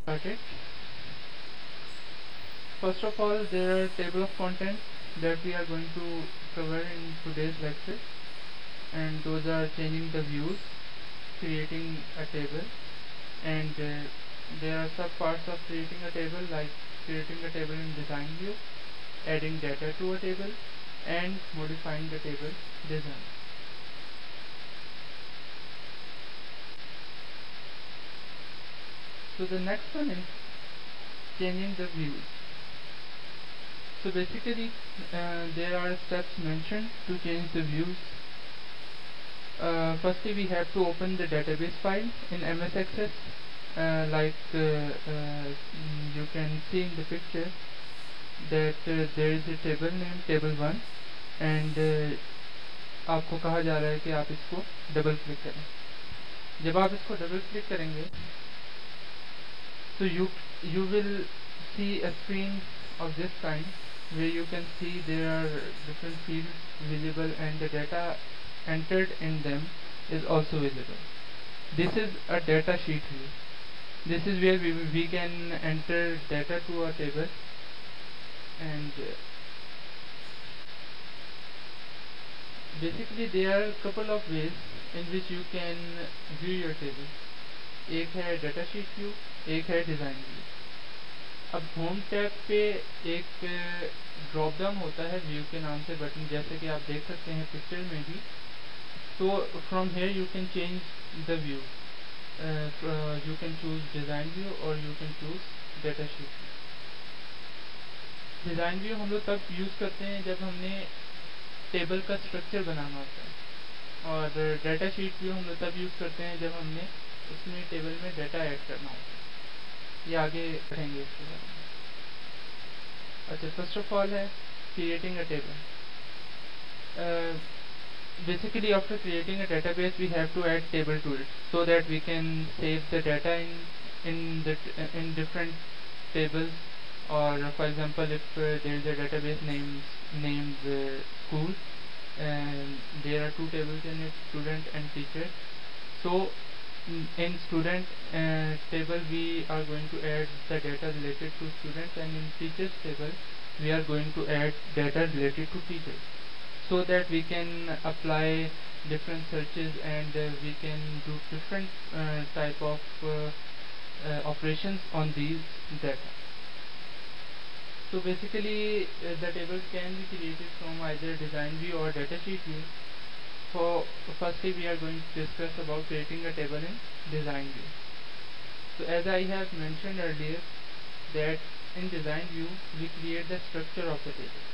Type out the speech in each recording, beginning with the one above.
Started. First of all, there are table of contents that we are going to cover in today's lecture, and those are changing the views, creating a table, and there are sub parts of creating a table, like creating a table in design view, adding data to a table, and modifying the table design. So the next one is changing the views. So basically, there are steps mentioned to change the views. Firstly, we have to open the database file in MS Access. You can see in the picture that there is a table named table 1, and आपको कहा जा रहा है कि आप इसको double click करें. जब आप इसको डबल क्लिक करेंगे so you will see a screen of this kind, where you can see there are different fields visible and the data entered in them is also visible. This is a data sheet view. This is where we can enter data to a table, and basically there are a couple of ways in which you can view your table. एक है data sheet view, एक है design view. अब home tab पे एक drop down होता है view के नाम से बटन, जैसे कि आप देख सकते हैं पिक्चर में भी. तो from here you can change the view. You can choose design view और you can choose data sheet view. Design view हम लोग तब यूज़ करते हैं जब हमने टेबल का स्ट्रक्चर बनाना होता है, और डाटा शीट व्यू हम लोग तब यूज़ करते हैं जब हमने उसमें टेबल में डाटा ऐड करना होता है. ये आगे पढ़ेंगे इसके बारे में. अच्छा, फर्स्ट ऑफ ऑल है creating a table. Basically, after creating a database, we have to add table to it so that we can save the data in different tables. Or for example, if there is a database named school, and there are two tables in it, student and teacher. So in student table we are going to add the data related to students, and in teachers table we are going to add data related to teachers, so that we can apply different searches, and we can do different type of operations on these data. So basically the tables can be created from either design view or data sheet view. So firstly we are going to discuss about creating a table in design view. So as I have mentioned earlier, that in design view we create the structure of the table.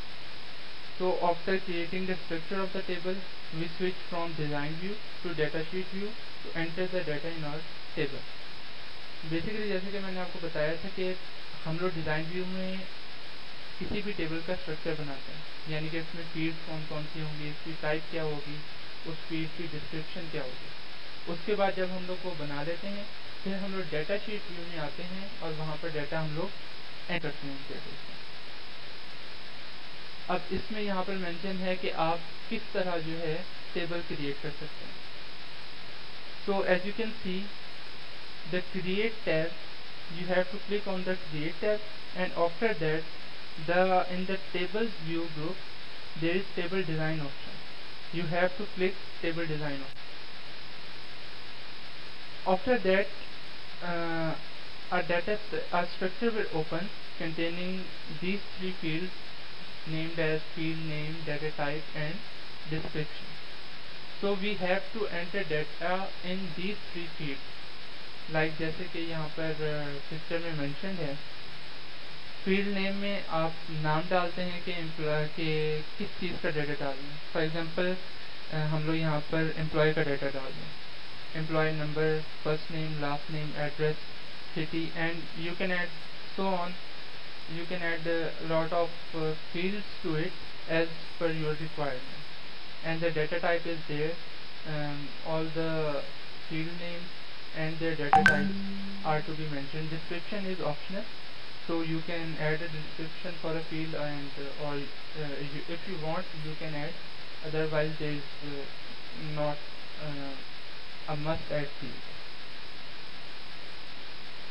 So after creating the structure of the table, we switch from design view to data sheet view to enter the data in our table. Basically जैसे कि मैंने आपको बताया था कि हम लोग design view में किसी भी टेबल का स्ट्रक्चर बनाते हैं, यानी कि इसमें फील्ड कौन कौन सी होंगी, इसकी टाइप क्या होगी, उस फील्ड की डिस्क्रिप्शन क्या होगी. उसके बाद जब हम लोग को बना लेते हैं, फिर हम लोग डाटा शीट व्यू में आते हैं और वहाँ पर डाटा हम लोग एंटर करते हैं टेबल में. अब इसमें यहाँ पर मेंशन है कि आप किस तरह जो है टेबल क्रिएट कर सकते हैं. So as you can see the create tab, you have to click on the create tab, and after that in the tables view group there is table design option. You have to click table design option. After that a structure will open containing these three fields named as field name, data type and description. So we have to enter data in these three fields. Like जैसे कि यहाँ पर picture में mention है, field name में आप नाम डालते हैं कि किस चीज़ का डाटा डालना है. फॉर एग्जांपल हम लोग यहाँ पर एम्प्लॉय का डाटा डाल दें, employ number, first name, last name, address, city, and you can add so on. You can add lot of fields to it as per your requirement, and the data type is there. All the field names and their data types are to be mentioned. Description is optional, so you can add a description for a field, and if you want you can add, otherwise there is not a must add field.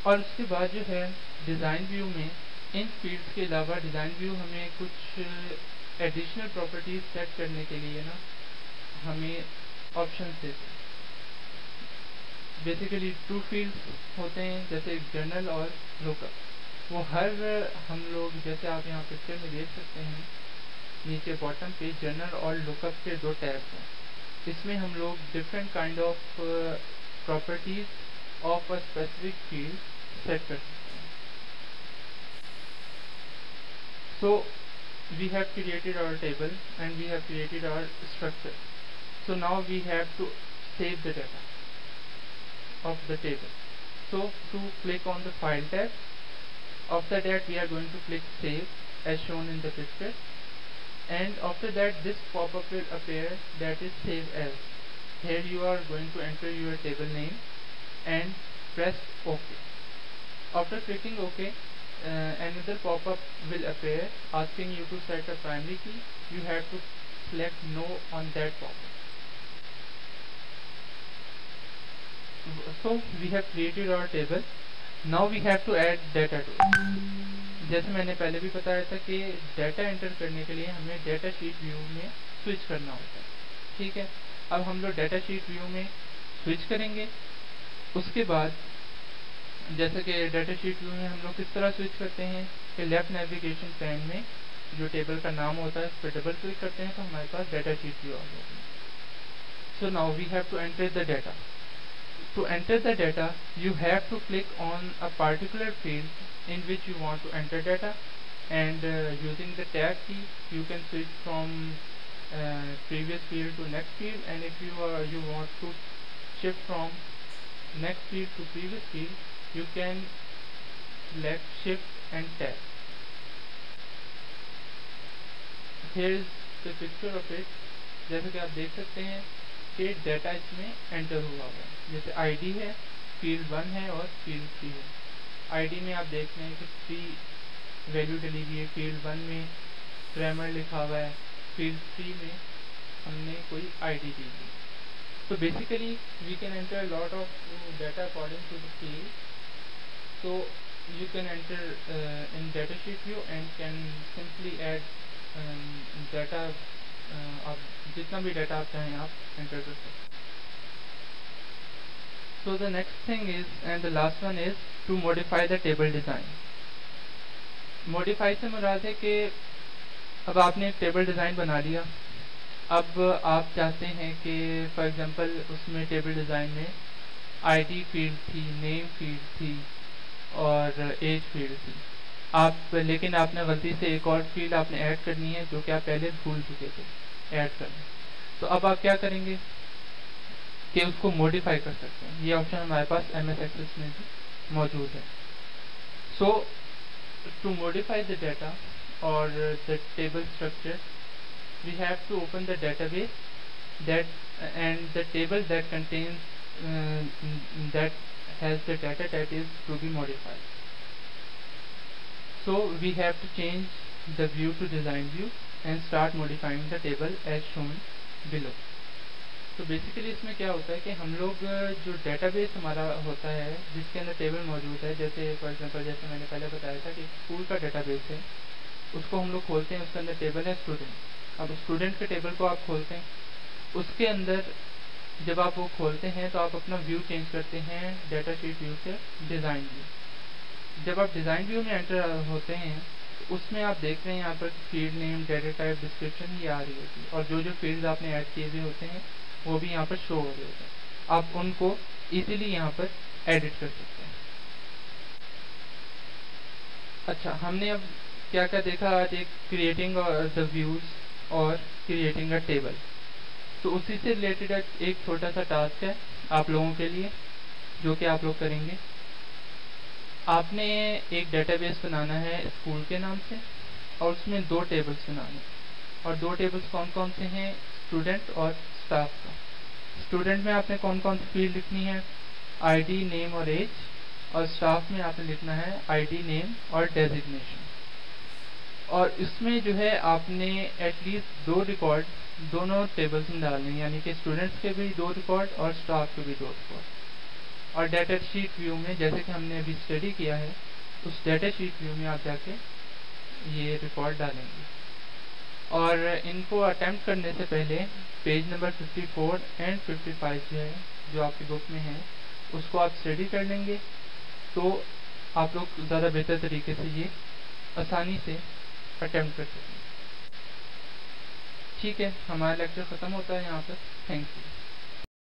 और उसके बाद जो है design view में इन fields के अलावा design view हमें कुछ एडिशनल प्रॉपर्टीज सेट करने के लिए ना हमें ऑप्शन देते हैं। बेसिकली 2 फील्ड्स होते हैं, जैसे जनरल और लुकअप। वो हर हम लोग जैसे आप यहाँ पिक्चर में देख सकते हैं, नीचे बॉटम पे जनरल और लुकअप के 2 टैब्स हैं। इसमें हम लोग different kind of properties of a specific field set कर सकते हैं। So we have created our table and we have created our structure. So now we have to save the data of the table. So to click on the file tab, after that we are going to click save as shown in the picture, and after that this pop-up will appear, that is save as. Here you are going to enter your table name and press OK. After clicking OK, another pop-up will appear asking you to set a primary key. You have to select no on that pop-up. So we have created our table. Now we have to add data to it. जैसे मैंने पहले भी बताया था कि data enter करने के लिए हमें डाटा शीट व्यू में स्विच करना होता है। ठीक है, अब हम लोग डाटा शीट व्यू में स्विच करेंगे। उसके बाद जैसे कि डाटा शीट व्यू में हम लोग किस तरह स्विच करते हैं कि लेफ्ट नेविगेशन पैन में जो टेबल का नाम होता है उस पर डबल क्लिक करते हैं तो हमारे पास डाटा शीट व्यू आ जाता है। So now we have to enter the data. To enter the data, you have to click on a particular field in which you want to enter data, and using the tab key you can switch from previous field to next field, and if you want to shift from next field to previous field you can select shift and tab. Here is the picture of it. जैसे कि आप देख सकते हैं कि data इसमें enter हुआ है। जैसे आईडी है, फील्ड 1 है और फील्ड 3 है। आईडी में आप देख रहे हैं कि 3 वैल्यू डली हुई है, फील्ड 1 में ग्रामर लिखा हुआ है, फील्ड 3 में हमने कोई आईडी दी है। तो basically we can enter lot of data according to the field. So you can enter in data sheet view and can simply add data. आप जितना भी डाटा आप चाहें आप एंटर कर सकते हैं. So the next thing is, and the last one is, to modify the table design. Modify से मुराद है कि अब आपने एक टेबल डिज़ाइन बना लिया. अब आप चाहते हैं कि फॉर एग्जांपल उसमें टेबल डिज़ाइन में आईडी फील्ड थी, नेम फील्ड थी और एज फील्ड थी. लेकिन आपने गलती से एक और फील्ड आपने ऐड करनी है जो कि आप पहले भूल चुके थे ऐड करना. तो अब आप क्या करेंगे कि उसको मॉडिफाई कर सकते हैं. ये ऑप्शन हमारे पास MS Access में भी मौजूद है. सो टू मॉडिफाई द डाटा और the table structure we have to open the database and the table that contains that has the data that is to be modified. So we have to change the view to design view and start modifying the table as shown below. तो basically इसमें क्या होता है कि हम लोग जो database हमारा होता है जिसके अंदर टेबल मौजूद है, जैसे फॉर एग्जांपल जैसे मैंने पहले बताया था कि स्कूल का डेटाबेस है, उसको हम लोग खोलते हैं, उसके अंदर टेबल है स्टूडेंट. अब स्टूडेंट के टेबल को आप खोलते हैं, उसके अंदर जब आप वो खोलते हैं तो आप अपना व्यू चेंज करते हैं डाटा शीट व्यू से डिज़ाइन व्यू. जब आप डिज़ाइन व्यू में एंटर होते हैं तो उसमें आप देख रहे हैं यहाँ पर field name, data type, description ये आ रही होती है, और जो जो फील्ड्स आपने ऐड किए हुए होते हैं वो भी यहाँ पर शो हो रहे होते हैं. आप उनको इजीली यहाँ पर एडिट कर सकते हैं. अच्छा, हमने अब क्या क्या देखा आज, एक क्रिएटिंग द व्यूज और क्रिएटिंग अ टेबल. तो उसी से रिलेटेड एक छोटा सा टास्क है आप लोगों के लिए जो कि आप लोग करेंगे. आपने एक डेटाबेस बनाना है स्कूल के नाम से और उसमें 2 टेबल्स बनाने, और 2 टेबल्स कौन कौन से हैं, स्टूडेंट और स्टाफ का. स्टूडेंट में आपने कौन कौन सी फील्ड लिखनी है, आईडी, नेम और एज, और स्टाफ में आपने लिखना है आईडी, नेम और डेजिग्नेशन. और इसमें जो है आपने एटलीस्ट 2 रिकॉर्ड दोनों टेबल्स में डालने हैं, यानी कि स्टूडेंट्स के भी 2 रिकॉर्ड और स्टाफ के भी 2 रिकॉर्ड. और डाटा शीट व्यू में जैसे कि हमने अभी स्टडी किया है, उस डाटा शीट व्यू में आप जाके ये रिकॉर्ड डालेंगे। और इनको अटेम्प्ट करने से पहले पेज नंबर 54 एंड 55 जो है, जो आपकी बुक में है, उसको आप स्टडी कर लेंगे तो आप लोग ज़्यादा बेहतर तरीके से ये आसानी से अटेम्प्ट कर सकेंगे। ठीक है, हमारा लेक्चर ख़त्म होता है यहाँ पर। Thank you.